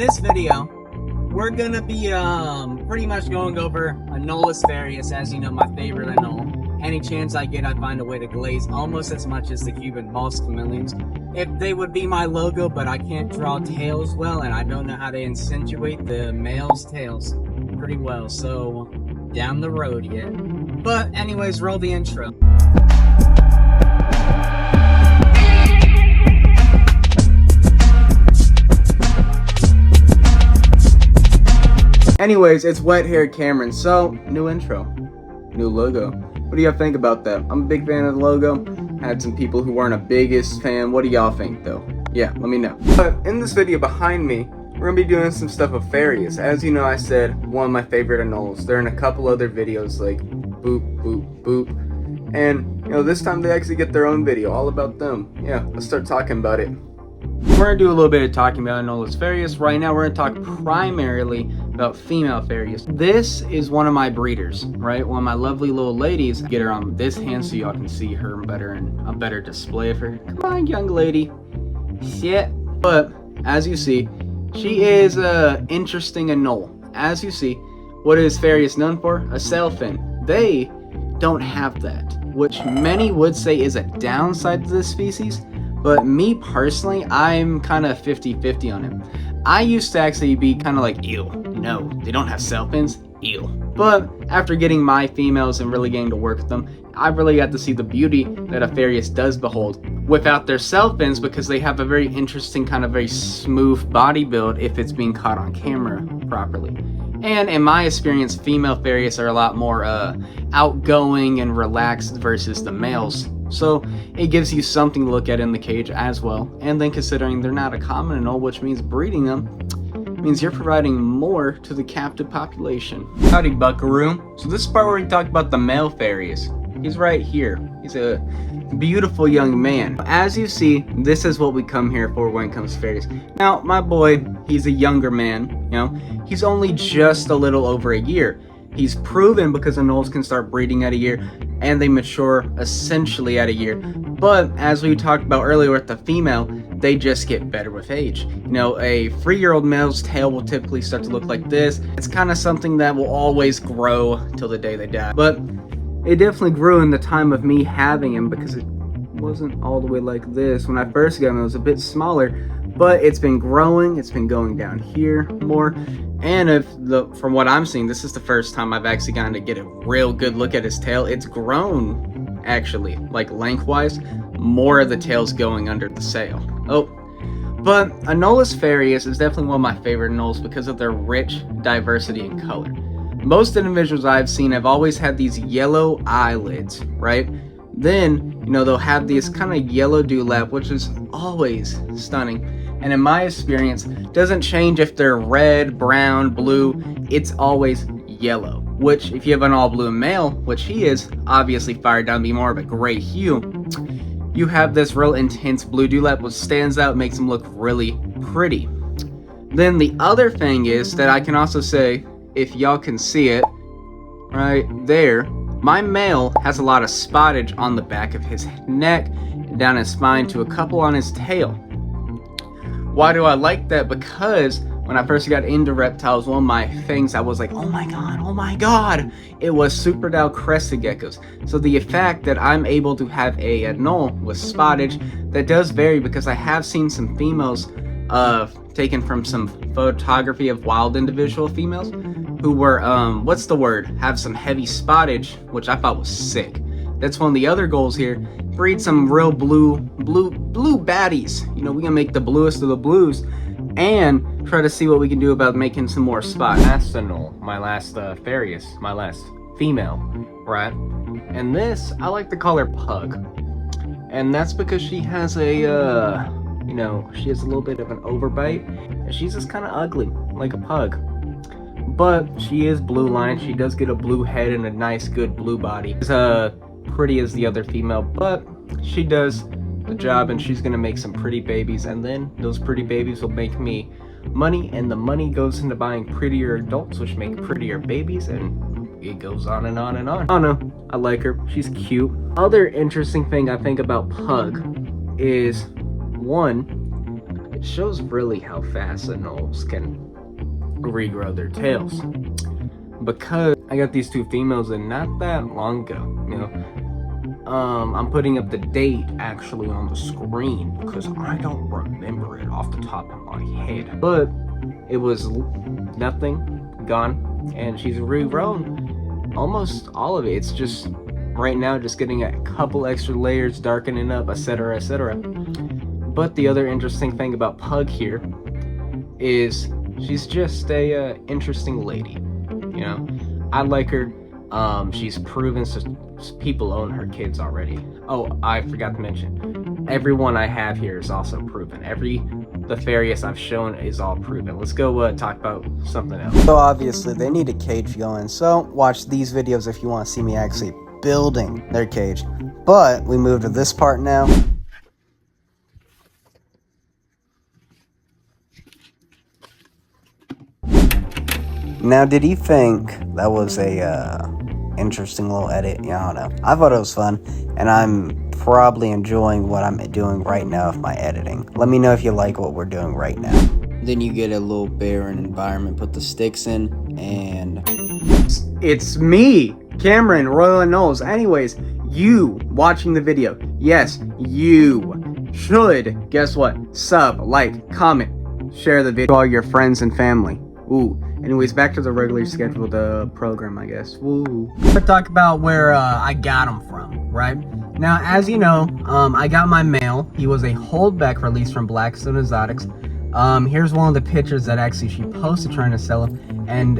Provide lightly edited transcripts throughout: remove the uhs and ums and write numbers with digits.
This video, we're gonna be pretty much going over Anolis Ferreus, as you know, my favorite anole. Any chance I get, I find a way to glaze almost as much as the Cuban moss chameleons. If they would be my logo, but I can't draw tails well, and I don't know how to accentuate the male's tails pretty well, so down the road yet. But anyways, roll the intro. Anyways, it's Wet Hair Cameron, so new intro, new logo. What do y'all think about that? I'm a big fan of the logo. Had some people who weren't a biggest fan. What do y'all think though? Yeah, let me know. But in this video behind me, we're gonna be doing some stuff with Ferreus. As you know, I said one of my favorite anoles. They're in a couple other videos like boop, boop, boop. And you know, this time they actually get their own video all about them. Yeah, let's start talking about it. We're going to do a little bit of talking about Anolis Ferreus. Right now we're going to talk primarily about female Ferreus. This is one of my breeders, right? One of my lovely little ladies. Get her on this hand so y'all can see her better and a better display of her. Come on, young lady. Shit. But as you see, she is a interesting anole. As you see, what is Ferreus known for? A sail fin. They don't have that, which many would say is a downside to this species. But me personally, I'm kind of 50-50 on it. I used to actually be kind of like, ew, no, they don't have sail fins, ew. But after getting my females and really getting to work with them, I really got to see the beauty that a Ferreus does behold without their sail fins, because they have a very interesting kind of very smooth body build if it's being caught on camera properly. And in my experience, female Ferreus are a lot more outgoing and relaxed versus the males. So it gives you something to look at in the cage as well. And then considering they're not a common anole, which means breeding them means you're providing more to the captive population. Howdy, buckaroo. So this is the part where we talk about the male Ferreus. He's right here. He's a beautiful young man. As you see, this is what we come here for when it comes to Ferreus. Now, my boy, he's a younger man, you know. He's only just a little over a year. He's proven, because anoles can start breeding at a year and they mature essentially at a year. But as we talked about earlier with the female, they just get better with age. You know, a 3-year-old male's tail will typically start to look like this. It's kind of something that will always grow till the day they die. But it definitely grew in the time of me having him, because it wasn't all the way like this. When I first got him, it was a bit smaller, but it's been growing. It's been going down here more. And from what I'm seeing, this is the first time I've actually gotten to get a real good look at his tail. It's grown, actually, like lengthwise. More of the tail's going under the sail. Oh, but Anolis Ferreus is definitely one of my favorite anoles because of their rich diversity in color. Most individuals I've seen have always had these yellow eyelids, right? Then, you know, they'll have this kind of yellow dewlap, which is always stunning. And in my experience, doesn't change if they're red, brown, blue, it's always yellow. Which, if you have an all blue male, which he is, obviously fired down to be more of a gray hue, you have this real intense blue dewlap, which stands out, makes him look really pretty. Then the other thing is that I can also say, if y'all can see it, right there, my male has a lot of spottage on the back of his neck, down his spine, to a couple on his tail. Why do I like that? Because when I first got into reptiles, one of my things I was like, oh my god, it was super dial crested geckos. So the fact that I'm able to have a anole with spottage, that does vary, because I have seen some females taken from some photography of wild individual females who were have some heavy spottage, which I thought was sick. That's one of the other goals here. Breed some real blue baddies. You know, we're gonna make the bluest of the blues and try to see what we can do about making some more spots. Last anole, my last Ferreus, my last female, right? And this, I like to call her Pug. And that's because she has a, you know, she has a little bit of an overbite, and she's just kind of ugly, like a pug. But she is blue lined. She does get a blue head and a nice, good blue body. She's pretty as the other female, but she does the job, and she's gonna make some pretty babies, and then those pretty babies will make me money, and the money goes into buying prettier adults, which make prettier babies, and it goes on and on and on. I don't know, I like her, she's cute. Other interesting thing I think about Pug is, one, it shows really how fast anoles can regrow their tails. Because I got these two females and not that long ago, you know. I'm putting up the date actually on the screen because I don't remember it off the top of my head. But it was nothing, gone, and she's regrown almost all of it. It's just right now just getting a couple extra layers, darkening up, etc., etc. But the other interesting thing about Pug here is she's just a interesting lady. You know, I like her. She's proven people own her kids already. Oh, I forgot to mention, everyone I have here is also proven. The Ferreus I've shown is all proven. Let's go talk about something else. So obviously they need a cage going, so watch these videos if you want to see me actually building their cage. But we move to this part now. Now, did you think that was a interesting little edit? Yeah, I don't know. I thought it was fun, and I'm probably enjoying what I'm doing right now with my editing. Let me know if you like what we're doing right now. Then you get a little barren environment, put the sticks in, and... It's me, Cameron, Royal Anoles. Anyways, you watching the video, yes, you should, guess what, sub, like, comment, share the video to all your friends and family. Ooh. Anyways, back to the regularly scheduled program, I guess. Woo. Let's talk about where I got him from, right? Now, as you know, I got my male. He was a holdback release from Blackstone Exotics. Here's one of the pictures that actually she posted trying to sell him, and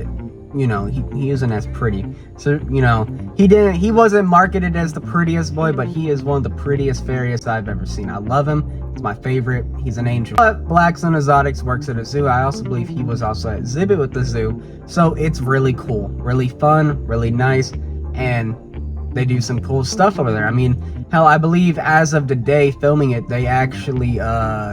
you know, he isn't as pretty. So, you know, he wasn't marketed as the prettiest boy, but he is one of the prettiest Ferreus I've ever seen. I love him. He's my favorite. He's an angel. But Blackstone Exotics works at a zoo. I also believe he was also at exhibit with the zoo. So it's really cool, really fun, really nice, and they do some cool stuff over there. I mean, hell, I believe as of today filming it, they actually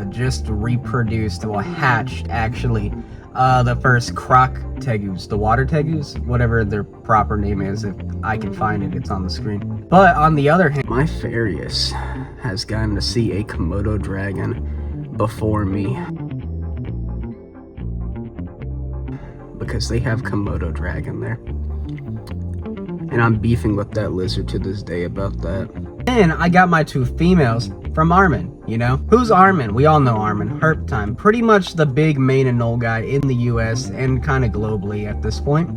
just reproduced, well, hatched actually, the first croc tegus, the water tegus, whatever their proper name is. If I can find it, it's on the screen. But on the other hand, my Ferreus has gotten to see a Komodo dragon before me, because they have Komodo dragon there, and I'm beefing with that lizard to this day about that. And I got my two females from Armin, you know? Who's Armin? We all know Armin. Herp time. Pretty much the big main anole guy in the US and kind of globally at this point.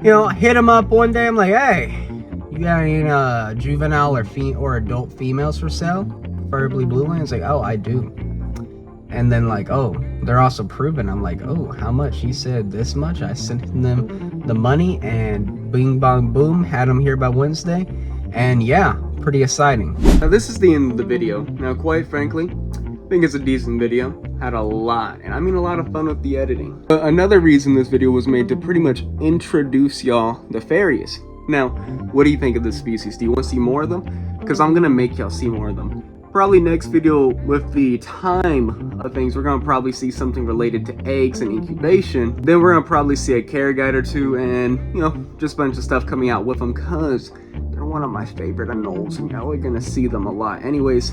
You know, hit him up one day. I'm like, hey, you got any juvenile or adult females for sale? Preferably blue line. It's like, oh, I do. And then like, oh, they're also proven. I'm like, oh, how much? He said this much. I sent them the money, and bing bong boom, had them here by Wednesday. And yeah, pretty exciting. Now this is the end of the video. Now quite frankly, I think it's a decent video. Had a lot, and I mean a lot of fun with the editing. But another reason this video was made to pretty much introduce y'all the Ferreus. Now, what do you think of this species? Do you want to see more of them? Because I'm gonna make y'all see more of them. Probably next video with the time of things, we're gonna probably see something related to eggs and incubation. Then we're gonna probably see a care guide or two, and you know, just a bunch of stuff coming out with them, cause they're one of my favorite anoles, and y'all are gonna see them a lot. Anyways,